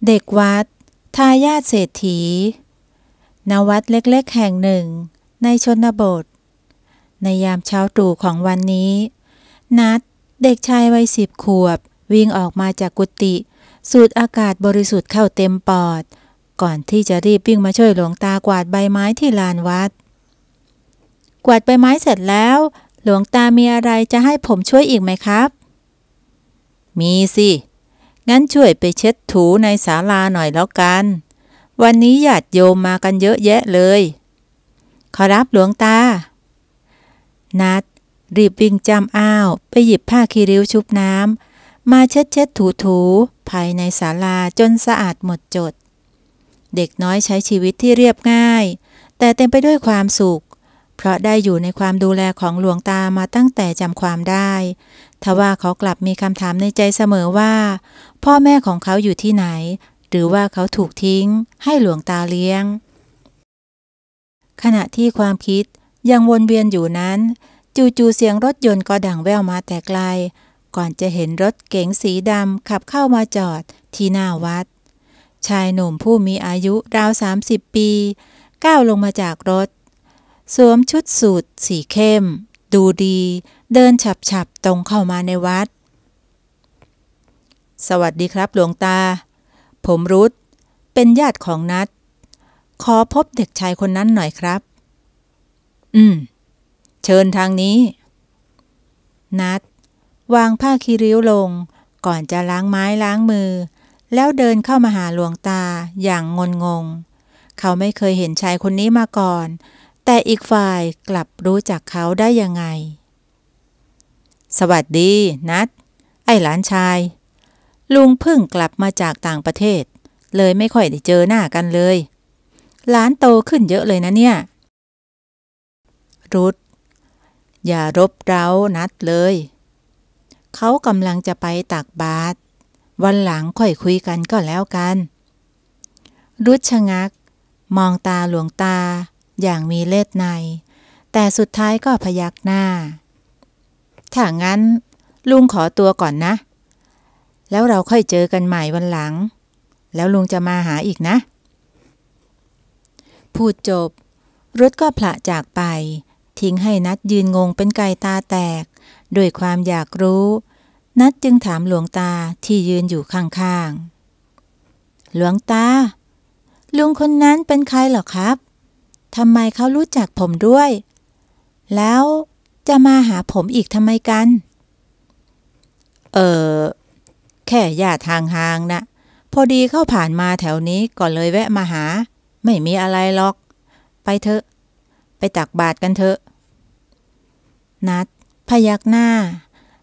เด็กวัดทายาทเศรษฐีณวัดเล็กๆแห่งหนึ่งในชนบทในยามเช้าตรู่ของวันนี้นัดเด็กชายวัย10 ขวบวิ่งออกมาจากกุฏิสูดอากาศบริสุทธิ์เข้าเต็มปอดก่อนที่จะรีบวิ่งมาช่วยหลวงตากวาดใบไม้ที่ลานวัดกวาดใบไม้เสร็จแล้วหลวงตามีอะไรจะให้ผมช่วยอีกไหมครับมีสิงั้นช่วยไปเช็ดถูในศาลาหน่อยแล้วกันวันนี้ญาติโยมมากันเยอะแยะเลยขอรับหลวงตานัดรีบวิ่งจำอ้าวไปหยิบผ้าคีริ้วชุบน้ำมาเช็ดถูภายในศาลาจนสะอาดหมดจดเด็กน้อยใช้ชีวิตที่เรียบง่ายแต่เต็มไปด้วยความสุขเพราะได้อยู่ในความดูแลของหลวงตามาตั้งแต่จำความได้ทว่าเขากลับมีคำถามในใจเสมอว่าพ่อแม่ของเขาอยู่ที่ไหนหรือว่าเขาถูกทิ้งให้หลวงตาเลี้ยงขณะที่ความคิดยังวนเวียนอยู่นั้นจู่ๆเสียงรถยนต์ก็ดังแว่วมาแต่ไกลก่อนจะเห็นรถเก๋งสีดำขับเข้ามาจอดที่หน้าวัดชายหนุ่มผู้มีอายุราว30 ปีก้าวลงมาจากรถสวมชุดสูทสีเข้มดูดีเดินฉับๆตรงเข้ามาในวัดสวัสดีครับหลวงตาผมรุธเป็นญาติของนัดขอพบเด็กชายคนนั้นหน่อยครับเชิญทางนี้นัดวางผ้าคีริ้วลงก่อนจะล้างไม้ล้างมือแล้วเดินเข้ามาหาหลวงตาอย่างงงเขาไม่เคยเห็นชายคนนี้มาก่อนแต่อีกฝ่ายกลับรู้จักเขาได้ยังไงสวัสดีนัดไอ้หลานชายลุงเพิ่งกลับมาจากต่างประเทศเลยไม่ค่อยได้เจอหน้ากันเลยหลานโตขึ้นเยอะเลยนะเนี่ยรุธอย่ารบเร้านัดเลยเขากำลังจะไปตักบาตรวันหลังค่อยคุยกันก็แล้วกันรุธชะงักมองตาหลวงตาอย่างมีเล่ห์ในแต่สุดท้ายก็พยักหน้าถ้างั้นลุงขอตัวก่อนนะแล้วเราค่อยเจอกันใหม่วันหลังแล้วลุงจะมาหาอีกนะพูดจบรุธก็ผละจากไปทิ้งให้นัดยืนงงเป็นไก่ตาแตกด้วยความอยากรู้นัดจึงถามหลวงตาที่ยืนอยู่ข้างๆหลวงตาลุงคนนั้นเป็นใครเหรอครับทำไมเขารู้จักผมด้วยแล้วจะมาหาผมอีกทำไมกันแค่ญาติห่างๆนะพอดีเข้าผ่านมาแถวนี้ก็เลยแวะมาหาไม่มีอะไรหรอกไปเถอะไปตักบาตรกันเถอะนัดพยักหน้า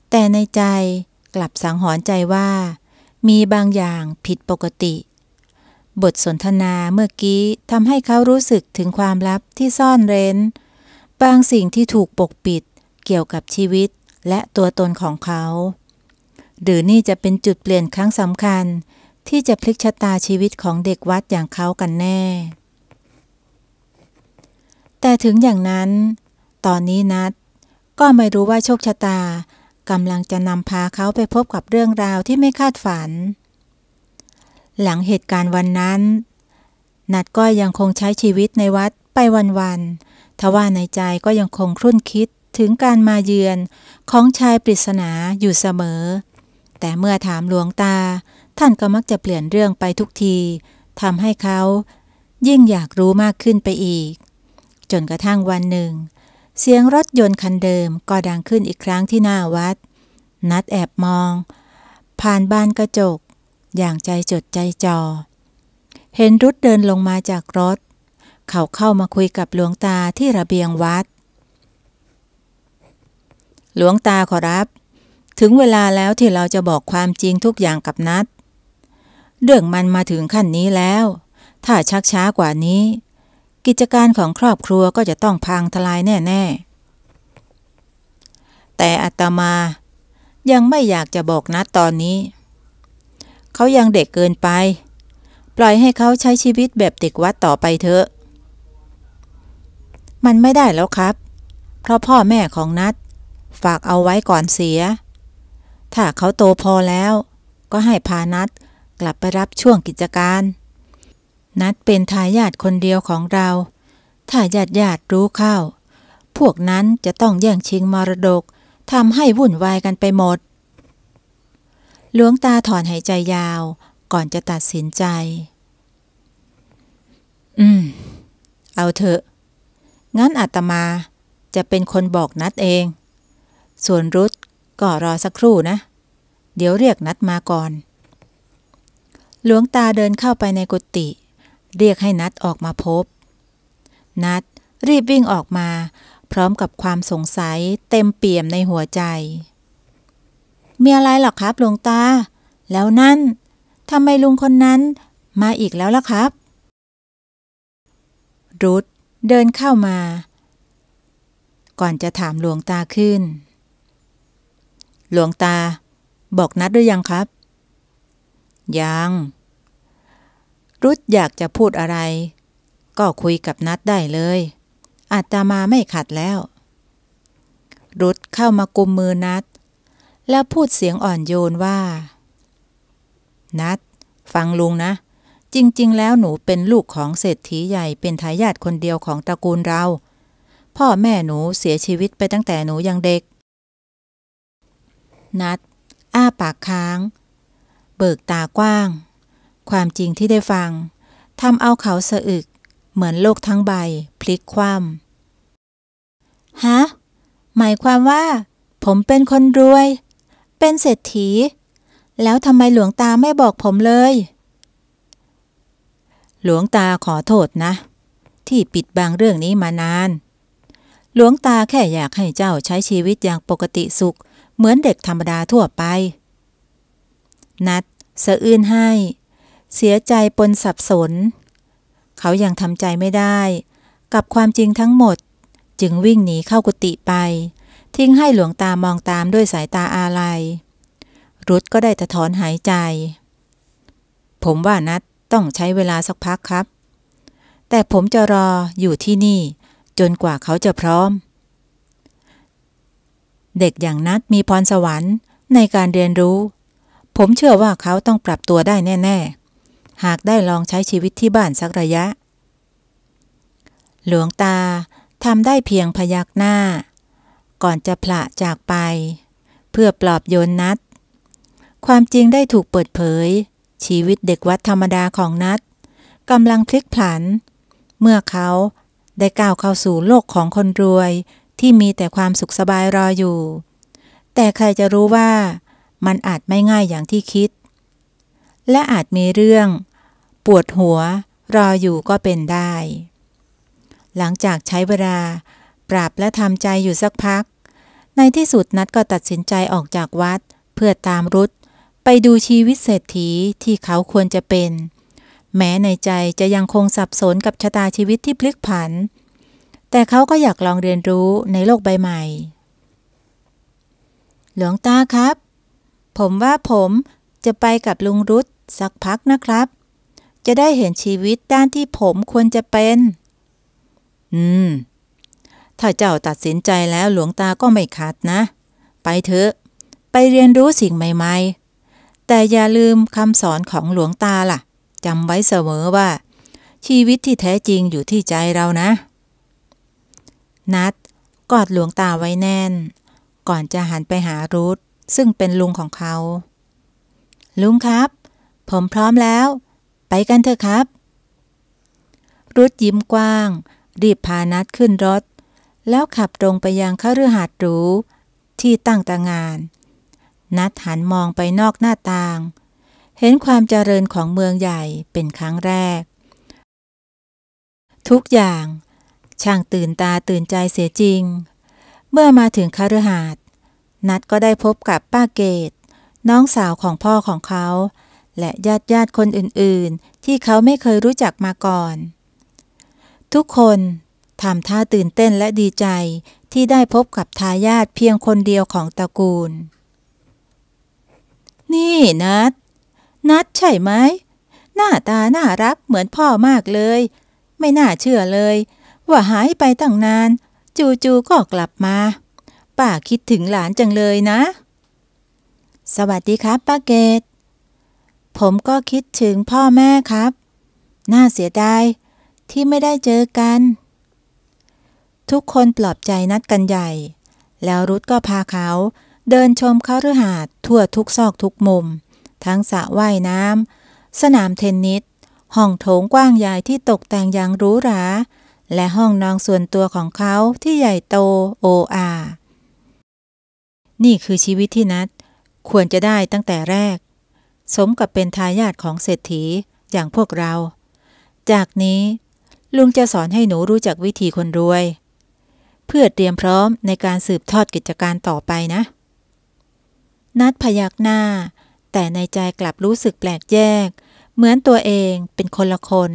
แต่ในใจกลับสังหรณ์ใจว่ามีบางอย่างผิดปกติบทสนทนาเมื่อกี้ทำให้เขารู้สึกถึงความลับที่ซ่อนเร้นบางสิ่งที่ถูกปกปิดเกี่ยวกับชีวิตและตัวตนของเขาหรือนี่จะเป็นจุดเปลี่ยนครั้งสำคัญที่จะพลิกชะตาชีวิตของเด็กวัดอย่างเขากันแน่แต่ถึงอย่างนั้นตอนนี้นัดก็ไม่รู้ว่าโชคชะตากำลังจะนำพาเขาไปพบกับเรื่องราวที่ไม่คาดฝันหลังเหตุการณ์วันนั้นนัดก็ยังคงใช้ชีวิตในวัดไปวันๆทว่าในใจก็ยังคงครุ่นคิดถึงการมาเยือนของชายปริศนาอยู่เสมอแต่เมื่อถามหลวงตาท่านก็มักจะเปลี่ยนเรื่องไปทุกทีทำให้เขายิ่งอยากรู้มากขึ้นไปอีกจนกระทั่งวันหนึ่งเสียงรถยนต์คันเดิมก็ดังขึ้นอีกครั้งที่หน้าวัดนัดแอบมองผ่านบานกระจกอย่างใจจดใจจ่อเห็นรุธเดินลงมาจากรถเขาเข้ามาคุยกับหลวงตาที่ระเบียงวัดหลวงตาขอรับถึงเวลาแล้วที่เราจะบอกความจริงทุกอย่างกับนัดเรื่องมันมาถึงขั้นนี้แล้วถ้าชักช้ากว่านี้กิจการของครอบครัวก็จะต้องพังทลายแน่ๆแต่อาตมายังไม่อยากจะบอกนัดตอนนี้เขายังเด็กเกินไปปล่อยให้เขาใช้ชีวิตแบบเด็กวัดต่อไปเถอะมันไม่ได้แล้วครับเพราะพ่อแม่ของนัดฝากเอาไว้ก่อนเสียถ้าเขาโตพอแล้วก็ให้พานัด กลับไปรับช่วงกิจการนัดเป็นทายาทคนเดียวของเราถ้าญาติรู้เข้าพวกนั้นจะต้องแย่งชิงมรดกทำให้วุ่นวายกันไปหมดหลวงตาถอนหายใจยาวก่อนจะตัดสินใจเอาเถอะงั้นอาตมาจะเป็นคนบอกนัดเองส่วนรุธก็รอสักครู่นะเดี๋ยวเรียกนัดมาก่อนหลวงตาเดินเข้าไปในกุฏิเรียกให้นัดออกมาพบนัดรีบวิ่งออกมาพร้อมกับความสงสัยเต็มเปี่ยมในหัวใจมีอะไรหรอครับหลวงตาแล้วนั่นทำไมลุงคนนั้นมาอีกแล้วล่ะครับรุธเดินเข้ามาก่อนจะถามหลวงตาขึ้นหลวงตาบอกนัดหรือยังครับยังรุธอยากจะพูดอะไรก็คุยกับนัดได้เลยอาตมาไม่ขัดแล้วรุธเข้ามากุมมือนัดแล้วพูดเสียงอ่อนโยนว่านัดฟังลุงนะจริงๆแล้วหนูเป็นลูกของเศรษฐีใหญ่เป็นทายาทคนเดียวของตระกูลเราพ่อแม่หนูเสียชีวิตไปตั้งแต่หนูยังเด็กนัดอ้าปากค้างเบิกตากว้างความจริงที่ได้ฟังทำเอาเขาสะอึกเหมือนโลกทั้งใบพลิกคว่ำฮะหมายความว่าผมเป็นคนรวยเป็นเศรษฐีแล้วทำไมหลวงตาไม่บอกผมเลยหลวงตาขอโทษนะที่ปิดบังเรื่องนี้มานานหลวงตาแค่อยากให้เจ้าใช้ชีวิตอย่างปกติสุขเหมือนเด็กธรรมดาทั่วไปนัดสะอื้นให้เสียใจปนสับสนเขายังทำใจไม่ได้กับความจริงทั้งหมดจึงวิ่งหนีเข้ากุฏิไปทิ้งให้หลวงตามองตามด้วยสายตาอาลัยรุธก็ได้แต่ถอนหายใจผมว่านัดต้องใช้เวลาสักพักครับแต่ผมจะรออยู่ที่นี่จนกว่าเขาจะพร้อมเด็กอย่างนัดมีพรสวรรค์ในการเรียนรู้ผมเชื่อว่าเขาต้องปรับตัวได้แน่ๆหากได้ลองใช้ชีวิตที่บ้านสักระยะหลวงตาทำได้เพียงพยักหน้าก่อนจะผละจากไปเพื่อปลอบโยนนัดความจริงได้ถูกเปิดเผยชีวิตเด็กวัดธรรมดาของนัดกำลังพลิกผลันเมื่อเขาได้ก้าวเข้าสู่โลกของคนรวยที่มีแต่ความสุขสบายรออยู่แต่ใครจะรู้ว่ามันอาจไม่ง่ายอย่างที่คิดและอาจมีเรื่องปวดหัวรออยู่ก็เป็นได้หลังจากใช้เวลาปรับและทำใจอยู่สักพักในที่สุดนัดก็ตัดสินใจออกจากวัดเพื่อตามรุธไปดูชีวิตเศรษฐีที่เขาควรจะเป็นแม้ในใจจะยังคงสับสนกับชะตาชีวิตที่พลิกผันแต่เขาก็อยากลองเรียนรู้ในโลกใบใหม่หลวงตาครับผมว่าผมจะไปกับลุงรุธสักพักนะครับจะได้เห็นชีวิตด้านที่ผมควรจะเป็นถ้าเจ้าตัดสินใจแล้วหลวงตาก็ไม่ขัดนะไปเถอะไปเรียนรู้สิ่งใหม่ๆแต่อย่าลืมคำสอนของหลวงตาล่ะจำไว้เสมอว่าชีวิตที่แท้จริงอยู่ที่ใจเรานะนัดกอดหลวงตาไว้แน่นก่อนจะหันไปหารุธซึ่งเป็นลุงของเขาลุงครับผมพร้อมแล้วไปกันเถอะครับรุธยิ้มกว้างรีบพานัดขึ้นรถแล้วขับตรงไปยังคฤหาสน์หรูที่ตั้งตางานนัดหันมองไปนอกหน้าต่างเห็นความเจริญของเมืองใหญ่เป็นครั้งแรกทุกอย่างช่างตื่นตาตื่นใจเสียจริงเมื่อมาถึงคฤหาสน์นัดก็ได้พบกับป้าเกตน้องสาวของพ่อของเขาและญาติคนอื่นๆที่เขาไม่เคยรู้จักมาก่อนทุกคนทำท่าตื่นเต้นและดีใจที่ได้พบกับทายาทเพียงคนเดียวของตระกูลนี่นัดใช่ไหมหน้าตาน่ารักเหมือนพ่อมากเลยไม่น่าเชื่อเลยว่าหายไปตั้งนานจู่ๆก็กลับมาป้าคิดถึงหลานจังเลยนะสวัสดีครับป้าเกต ผมก็คิดถึงพ่อแม่ครับน่าเสียดายที่ไม่ได้เจอกันทุกคนปลอบใจนัดกันใหญ่แล้วรุธก็พาเขาเดินชมคฤหาสน์ทั่วทุกซอกทุกมุมทั้งสระว่ายน้ำสนามเทนนิสห้องโถงกว้างใหญ่ที่ตกแต่งอย่างหรูหราและห้องนอนส่วนตัวของเขาที่ใหญ่โตโอ้อานี่คือชีวิตที่นัดควรจะได้ตั้งแต่แรกสมกับเป็นทายาทของเศรษฐีอย่างพวกเราจากนี้ลุงจะสอนให้หนูรู้จักวิธีคนรวยเพื่อเตรียมพร้อมในการสืบทอดกิจการต่อไปนะนัดพยักหน้าแต่ในใจกลับรู้สึกแปลกแยกเหมือนตัวเองเป็นคนละคน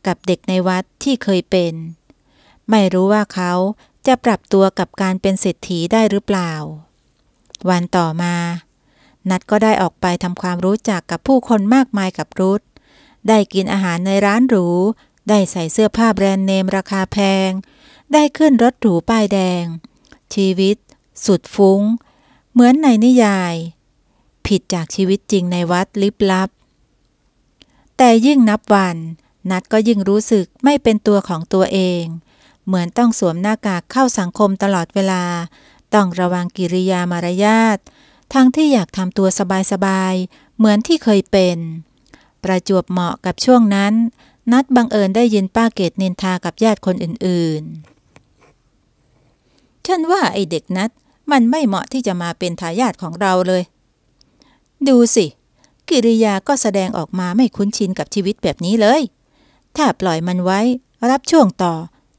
กับเด็กในวัดที่เคยเป็นไม่รู้ว่าเขาจะปรับตัวกับการเป็นเศรษฐีได้หรือเปล่าวันต่อมานัดก็ได้ออกไปทำความรู้จักกับผู้คนมากมายกับรุธได้กินอาหารในร้านหรูได้ใส่เสื้อผ้าแบรนด์เนมราคาแพงได้ขึ้นรถหรูป้ายแดงชีวิตสุดฟุ้งเหมือนในนิยายผิดจากชีวิตจริงในวัดลิบลับแต่ยิ่งนับวันนัดก็ยิ่งรู้สึกไม่เป็นตัวของตัวเองเหมือนต้องสวมหน้ากากเข้าสังคมตลอดเวลาต้องระวังกิริยามารยาททั้งที่อยากทำตัวสบายๆเหมือนที่เคยเป็นประจวบเหมาะกับช่วงนั้นนัดบังเอิญได้ยินป้าเกตนินทากับญาติคนอื่นๆฉันว่าไอ้เด็กนัดมันไม่เหมาะที่จะมาเป็นทายาทของเราเลยดูสิกิริยาก็แสดงออกมาไม่คุ้นชินกับชีวิตแบบนี้เลยถ้าปล่อยมันไว้รับช่วงต่อ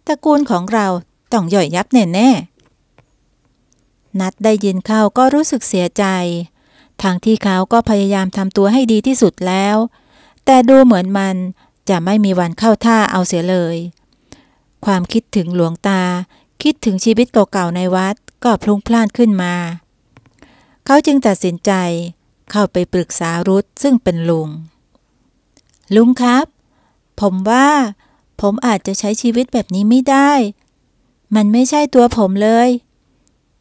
ตระกูลของเราต้องย่อยยับแน่ๆนัดได้ยินเข้าก็รู้สึกเสียใจทางที่เขาก็พยายามทำตัวให้ดีที่สุดแล้วแต่ดูเหมือนมันจะไม่มีวันเข้าท่าเอาเสียเลยความคิดถึงหลวงตาคิดถึงชีวิตเก่าๆในวัดก็พลุ่งพล่านขึ้นมาเขาจึงตัดสินใจเข้าไปปรึกษารุธซึ่งเป็นลุงครับผมว่าผมอาจจะใช้ชีวิตแบบนี้ไม่ได้มันไม่ใช่ตัวผมเลย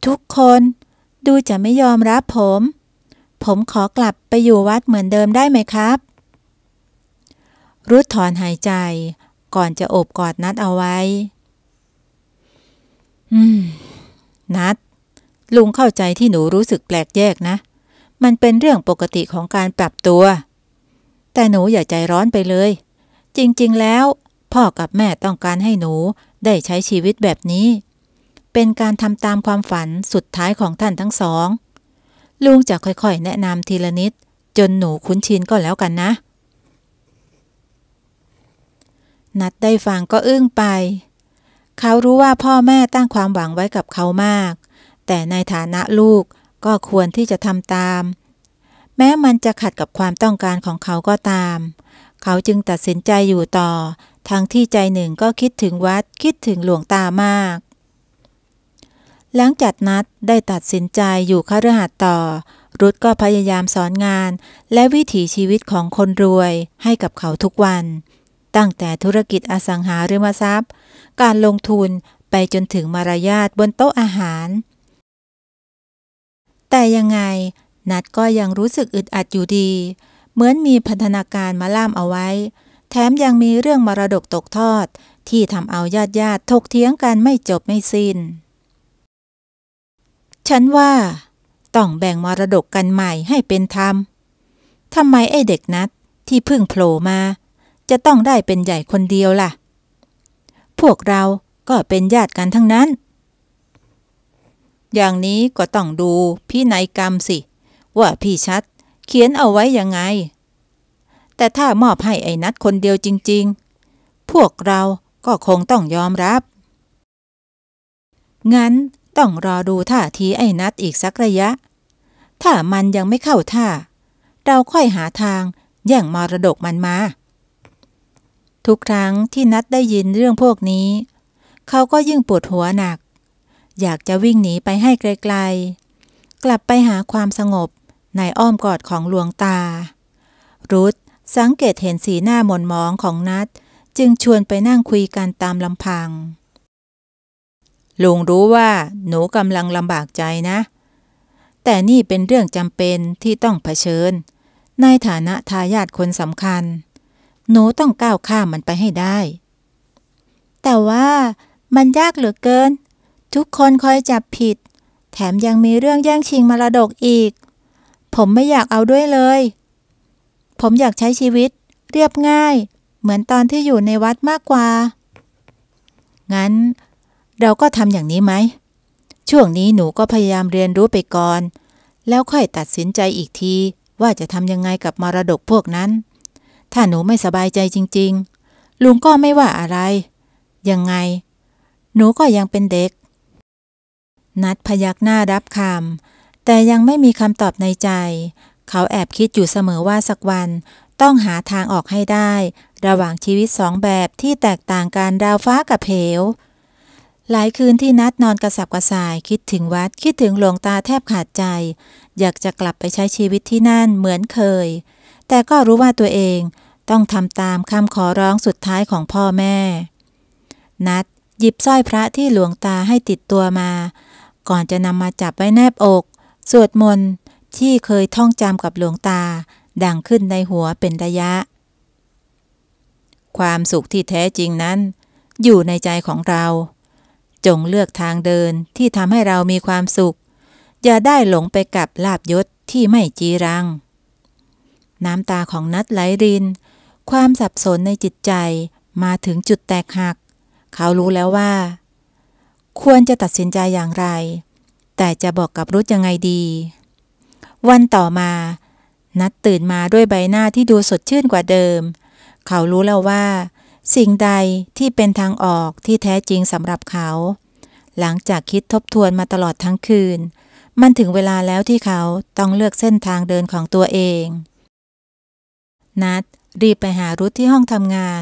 ทุกคนดูจะไม่ยอมรับผมขอกลับไปอยู่วัดเหมือนเดิมได้ไหมครับรุธถอนหายใจก่อนจะโอบกอดนัดเอาไว้นัดลุงเข้าใจที่หนูรู้สึกแปลกแยกนะมันเป็นเรื่องปกติของการปรับตัวแต่หนูอย่าใจร้อนไปเลยจริงๆแล้วพ่อกับแม่ต้องการให้หนูได้ใช้ชีวิตแบบนี้เป็นการทำตามความฝันสุดท้ายของท่านทั้งสองลุงจะค่อยๆแนะนำทีละนิดจนหนูคุ้นชินก็แล้วกันนะนัดได้ฟังก็อึ้งไปเขารู้ว่าพ่อแม่ตั้งความหวังไว้กับเขามากแต่ในฐานะลูกก็ควรที่จะทำตามแม้มันจะขัดกับความต้องการของเขาก็ตามเขาจึงตัดสินใจอยู่ต่อทั้งที่ใจหนึ่งก็คิดถึงวัดคิดถึงหลวงตามากหลังจากนัดได้ตัดสินใจอยู่คฤหาสน์ต่อรุธก็พยายามสอนงานและวิถีชีวิตของคนรวยให้กับเขาทุกวันตั้งแต่ธุรกิจอสังหาริมทรัพย์การลงทุนไปจนถึงมารยาทบนโต๊ะอาหารแต่ยังไงนัดก็ยังรู้สึกอึดอัดอยู่ดีเหมือนมีพันธนาการมาล่ามเอาไว้แถมยังมีเรื่องมรดกตกทอดที่ทำเอาญาติถกเถียงกันไม่จบไม่สิ้นฉันว่าต้องแบ่งมรดกกันใหม่ให้เป็นธรรมทำไมไอ้เด็กนัดที่เพิ่งโผล่มาจะต้องได้เป็นใหญ่คนเดียวล่ะพวกเราก็เป็นญาติกันทั้งนั้นอย่างนี้ก็ต้องดูพินัยกรรมสิว่าพี่ชัดเขียนเอาไว้ยังไงแต่ถ้ามอบให้ไอ้นัดคนเดียวจริงๆพวกเราก็คงต้องยอมรับงั้นต้องรอดูท่าทีไอ้นัดอีกสักระยะถ้ามันยังไม่เข้าท่าเราค่อยหาทางแย่งมรดกมันมาทุกครั้งที่นัดได้ยินเรื่องพวกนี้เขาก็ยิ่งปวดหัวหนักอยากจะวิ่งหนีไปให้ไกลๆกลับไปหาความสงบในอ้อมกอดของหลวงตารุธสังเกตเห็นสีหน้าหม่นหมองของนัดจึงชวนไปนั่งคุยกันตามลำพังลุงรู้ว่าหนูกำลังลำบากใจนะแต่นี่เป็นเรื่องจำเป็นที่ต้องเผชิญ ในฐานะทายาทคนสำคัญหนูต้องก้าวข้ามมันไปให้ได้แต่ว่ามันยากเหลือเกินทุกคนคอยจับผิดแถมยังมีเรื่องแย่งชิงมรดกอีกผมไม่อยากเอาด้วยเลยผมอยากใช้ชีวิตเรียบง่ายเหมือนตอนที่อยู่ในวัดมากกว่างั้นเราก็ทำอย่างนี้ไหมช่วงนี้หนูก็พยายามเรียนรู้ไปก่อนแล้วค่อยตัดสินใจอีกทีว่าจะทำยังไงกับมรดกพวกนั้นถ้าหนูไม่สบายใจจริงๆลุงก็ไม่ว่าอะไรยังไงหนูก็ยังเป็นเด็กนัดพยักหน้ารับคำแต่ยังไม่มีคำตอบในใจเขาแอบคิดอยู่เสมอว่าสักวันต้องหาทางออกให้ได้ระหว่างชีวิตสองแบบที่แตกต่างกันราวฟ้ากับเหวหลายคืนที่นัดนอนกระสับกระส่ายคิดถึงวัดคิดถึงหลวงตาแทบขาดใจอยากจะกลับไปใช้ชีวิตที่นั่นเหมือนเคยแต่ก็รู้ว่าตัวเองต้องทำตามคำขอร้องสุดท้ายของพ่อแม่นัดหยิบสร้อยพระที่หลวงตาให้ติดตัวมาก่อนจะนำมาจับไว้แนบอกสวดมนต์ที่เคยท่องจำกับหลวงตาดังขึ้นในหัวเป็นระยะความสุขที่แท้จริงนั้นอยู่ในใจของเราจงเลือกทางเดินที่ทำให้เรามีความสุขอย่าได้หลงไปกับลาภยศที่ไม่จีรังน้ำตาของนัดไหลรินความสับสนในจิตใจมาถึงจุดแตกหักเขารู้แล้วว่าควรจะตัดสินใจอย่างไรแต่จะบอกกับรุธยังไงดีวันต่อมานัดตื่นมาด้วยใบหน้าที่ดูสดชื่นกว่าเดิมเขารู้แล้วว่าสิ่งใดที่เป็นทางออกที่แท้จริงสำหรับเขาหลังจากคิดทบทวนมาตลอดทั้งคืนมันถึงเวลาแล้วที่เขาต้องเลือกเส้นทางเดินของตัวเองนัดรีบไปหารุธที่ห้องทำงาน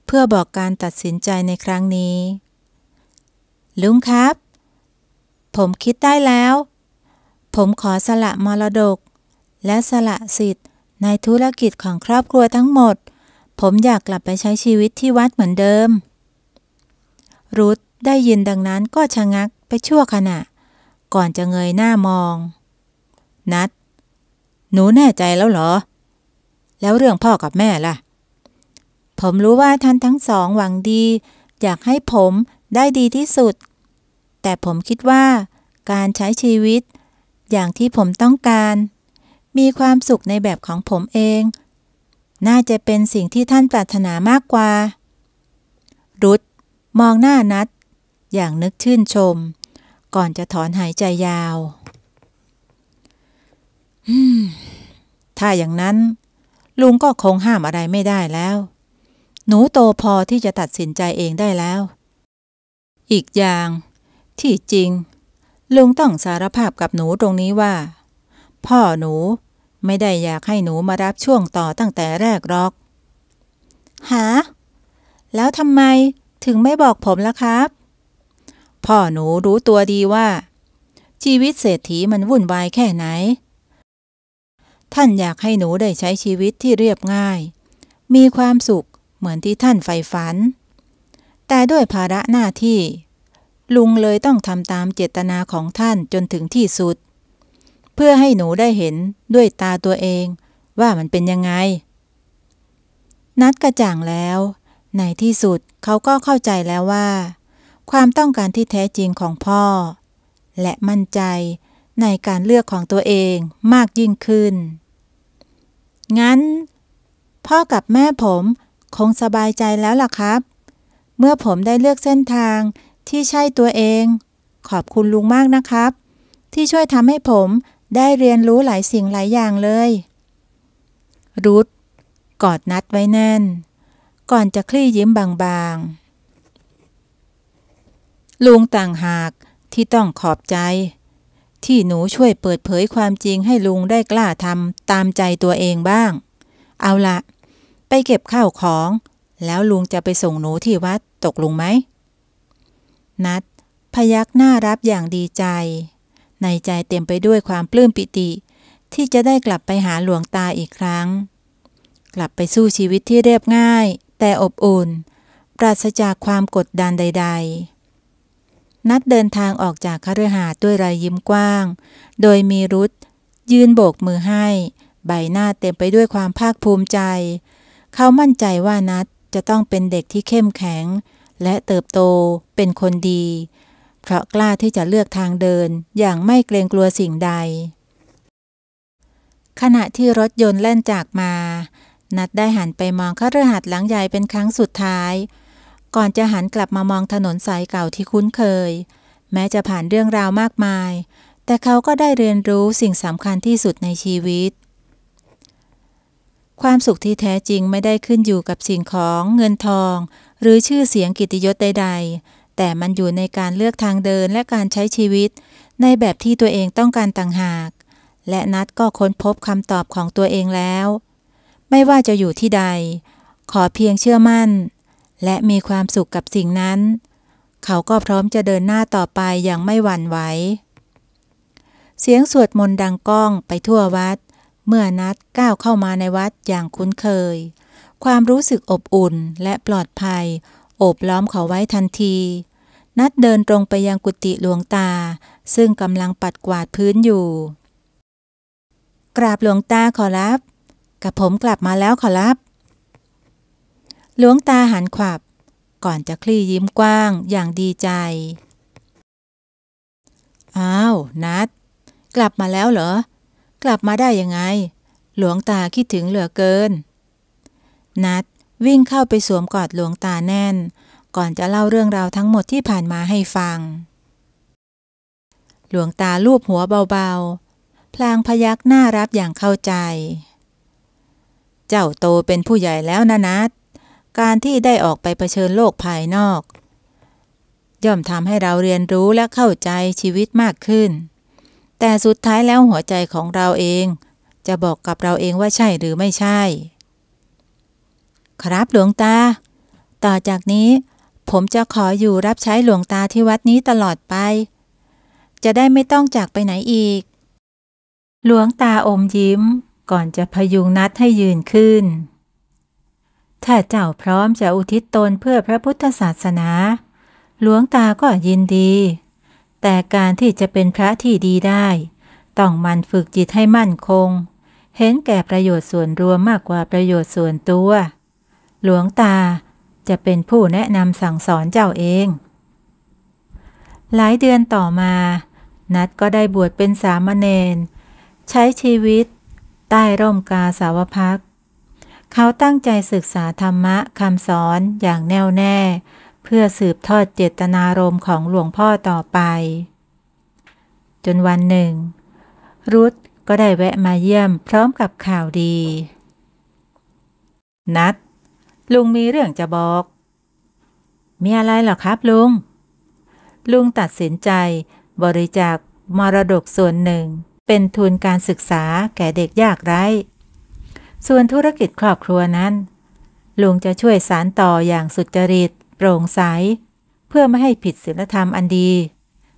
เพื่อบอกการตัดสินใจในครั้งนี้ลุงครับผมคิดได้แล้วผมขอสละมรดกและสละสิทธิ์ในธุรกิจของครอบครัวทั้งหมดผมอยากกลับไปใช้ชีวิตที่วัดเหมือนเดิมรุธได้ยินดังนั้นก็ชะงักไปชั่วขณะก่อนจะเงยหน้ามองนัดหนูแน่ใจแล้วเหรอแล้วเรื่องพ่อกับแม่ล่ะผมรู้ว่าท่านทั้งสองหวังดีอยากให้ผมได้ดีที่สุดแต่ผมคิดว่าการใช้ชีวิตอย่างที่ผมต้องการมีความสุขในแบบของผมเองน่าจะเป็นสิ่งที่ท่านปรารถนามากกว่ารุธมองหน้านัดอย่างนึกชื่นชมก่อนจะถอนหายใจยาวถ้าอย่างนั้นลุงก็คงห้ามอะไรไม่ได้แล้วหนูโตพอที่จะตัดสินใจเองได้แล้วอีกอย่างที่จริงลุงต้องสารภาพกับหนูตรงนี้ว่าพ่อหนูไม่ได้อยากให้หนูมารับช่วงต่อตั้งแต่แรกหรอกหาแล้วทำไมถึงไม่บอกผมล่ะครับพ่อหนูรู้ตัวดีว่าชีวิตเศรษฐีมันวุ่นวายแค่ไหนท่านอยากให้หนูได้ใช้ชีวิตที่เรียบง่ายมีความสุขเหมือนที่ท่านใฝ่ฝันแต่ด้วยภาระหน้าที่ลุงเลยต้องทำตามเจตนาของท่านจนถึงที่สุดเพื่อให้หนูได้เห็นด้วยตาตัวเองว่ามันเป็นยังไงนัดกระจ่างแล้วในที่สุดเขาก็เข้าใจแล้วว่าความต้องการที่แท้จริงของพ่อและมั่นใจในการเลือกของตัวเองมากยิ่งขึ้นงั้นพ่อกับแม่ผมคงสบายใจแล้วล่ะครับเมื่อผมได้เลือกเส้นทางที่ใช่ตัวเองขอบคุณลุงมากนะครับที่ช่วยทำให้ผมได้เรียนรู้หลายสิ่งหลายอย่างเลยรุธกอดนัดไว้แน่นก่อนจะคลี่ยิ้มบางๆลุงต่างหากที่ต้องขอบใจที่หนูช่วยเปิดเผยความจริงให้ลุงได้กล้าทำตามใจตัวเองบ้างเอาละไปเก็บข้าวของแล้วลุงจะไปส่งหนูที่วัดตกลงไหมนัดพยักหน้ารับอย่างดีใจในใจเต็มไปด้วยความปลื้มปิติที่จะได้กลับไปหาหลวงตาอีกครั้งกลับไปสู้ชีวิตที่เรียบง่ายแต่อบอุ่นปราศจากความกดดันใดๆนัดเดินทางออกจากคฤหาสน์ด้วยรอยยิ้มกว้างโดยมีรุธยืนโบกมือให้ ใบหน้าเต็มไปด้วยความภาคภูมิใจเขามั่นใจว่านัทจะต้องเป็นเด็กที่เข้มแข็งและเติบโตเป็นคนดีเพราะกล้าที่จะเลือกทางเดินอย่างไม่เกรงกลัวสิ่งใดขณะที่รถยนต์แล่นจากมานัทได้หันไปมองคฤหาสน์หลังใหญ่เป็นครั้งสุดท้ายก่อนจะหันกลับมามองถนนสายเก่าที่คุ้นเคยแม้จะผ่านเรื่องราวมากมายแต่เขาก็ได้เรียนรู้สิ่งสำคัญที่สุดในชีวิตความสุขที่แท้จริงไม่ได้ขึ้นอยู่กับสิ่งของเงินทองหรือชื่อเสียงกิตติยศใดๆแต่มันอยู่ในการเลือกทางเดินและการใช้ชีวิตในแบบที่ตัวเองต้องการต่างหากและนัทก็ค้นพบคำตอบของตัวเองแล้วไม่ว่าจะอยู่ที่ใดขอเพียงเชื่อมั่นและมีความสุขกับสิ่งนั้นเขาก็พร้อมจะเดินหน้าต่อไปอย่างไม่หวั่นไหวเสียงสวดมนต์ดังก้องไปทั่ววัดเมื่อนัทก้าวเข้ามาในวัดอย่างคุ้นเคยความรู้สึกอบอุ่นและปลอดภัยโอบล้อมเขาไว้ทันทีนัทเดินตรงไปยังกุฏิหลวงตาซึ่งกำลังปัดกวาดพื้นอยู่กราบหลวงตาขอรับกับผมกลับมาแล้วขอรับหลวงตาหันขวับก่อนจะคลี่ยิ้มกว้างอย่างดีใจอ้าวนัทกลับมาแล้วเหรอกลับมาได้ยังไงหลวงตาคิดถึงเหลือเกินนัทวิ่งเข้าไปสวมกอดหลวงตาแน่นก่อนจะเล่าเรื่องราวทั้งหมดที่ผ่านมาให้ฟังหลวงตาลูบหัวเบาๆพลางพยักหน้ารับอย่างเข้าใจเจ้าโตเป็นผู้ใหญ่แล้วนะนัทการที่ได้ออกไปเผชิญโลกภายนอกย่อมทำให้เราเรียนรู้และเข้าใจชีวิตมากขึ้นแต่สุดท้ายแล้วหัวใจของเราเองจะบอกกับเราเองว่าใช่หรือไม่ใช่ครับหลวงตาต่อจากนี้ผมจะขออยู่รับใช้หลวงตาที่วัดนี้ตลอดไปจะได้ไม่ต้องจากไปไหนอีกหลวงตาอมยิ้มก่อนจะพยุงนัทให้ยืนขึ้นถ้าเจ้าพร้อมจะอุทิศตนเพื่อพระพุทธศาสนาหลวงตาก็ยินดีแต่การที่จะเป็นพระที่ดีได้ต้องหมั่นฝึกจิตให้มั่นคงเห็นแก่ประโยชน์ส่วนรวมมากกว่าประโยชน์ส่วนตัวหลวงตาจะเป็นผู้แนะนำสั่งสอนเจ้าเองหลายเดือนต่อมานัทก็ได้บวชเป็นสามเณรใช้ชีวิตใต้ร่มกาสาวพักตร์เขาตั้งใจศึกษาธรรมะคำสอนอย่างแน่วแน่เพื่อสืบทอดเจตนารมณ์ของหลวงพ่อต่อไปจนวันหนึ่งรุธก็ได้แวะมาเยี่ยมพร้อมกับข่าวดีนัทลุงมีเรื่องจะบอกมีอะไรเหรอครับลุงตัดสินใจบริจาคมรดกส่วนหนึ่งเป็นทุนการศึกษาแก่เด็กยากไร้ส่วนธุรกิจครอบครัวนั้นลุงจะช่วยสานต่ออย่างสุจริตโปร่งใสเพื่อไม่ให้ผิดศีลธรรมอันดี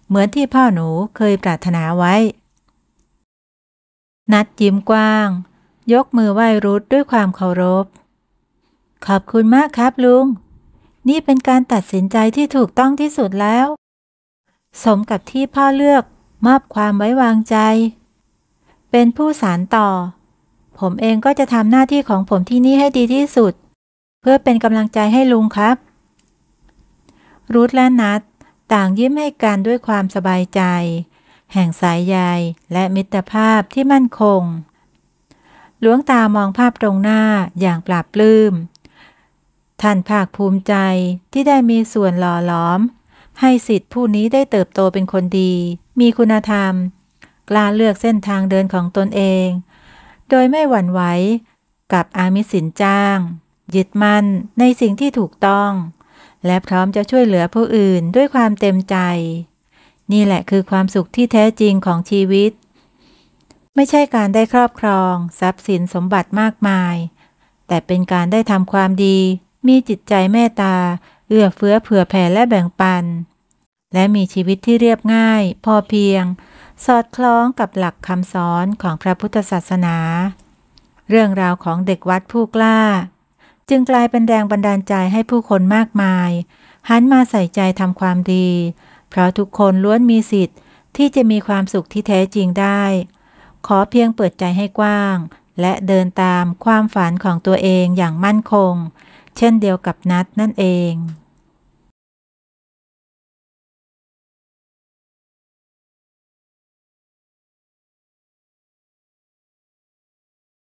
เหมือนที่พ่อหนูเคยปรารถนาไว้นัทยิ้มกว้างยกมือไหว้รุธด้วยความเคารพขอบคุณมากครับลุงนี่เป็นการตัดสินใจที่ถูกต้องที่สุดแล้วสมกับที่พ่อเลือกมอบความไว้วางใจเป็นผู้สานต่อผมเองก็จะทำหน้าที่ของผมที่นี่ให้ดีที่สุดเพื่อเป็นกำลังใจให้ลุงครับรุธและนัทต่างยิ้มให้กันด้วยความสบายใจแห่งสายใยและมิตรภาพที่มั่นคงหลวงตามองภาพตรงหน้าอย่างปลาบปลื้มท่านภาคภูมิใจที่ได้มีส่วนหล่อหลอมให้ศิษย์ผู้นี้ได้เติบโตเป็นคนดีมีคุณธรรมกล้าเลือกเส้นทางเดินของตนเองโดยไม่หวั่นไหวกับอามิสสินจ้างยึดมั่นในสิ่งที่ถูกต้องและพร้อมจะช่วยเหลือผู้อื่นด้วยความเต็มใจนี่แหละคือความสุขที่แท้จริงของชีวิตไม่ใช่การได้ครอบครองทรัพย์สินสมบัติมากมายแต่เป็นการได้ทำความดีมีจิตใจเมตตาเอื้อเฟื้อเผื่อแผ่และแบ่งปันและมีชีวิตที่เรียบง่ายพอเพียงสอดคล้องกับหลักคำสอนของพระพุทธศาสนาเรื่องราวของเด็กวัดผู้กล้าจึงกลายเป็นแรงบันดาลใจให้ผู้คนมากมายหันมาใส่ใจทำความดีเพราะทุกคนล้วนมีสิทธิ์ที่จะมีความสุขที่แท้จริงได้ขอเพียงเปิดใจให้กว้าง และเดินตามความฝันของตัวเองอย่างมั่นคงเช่นเดียวกับนัทนั่นเอง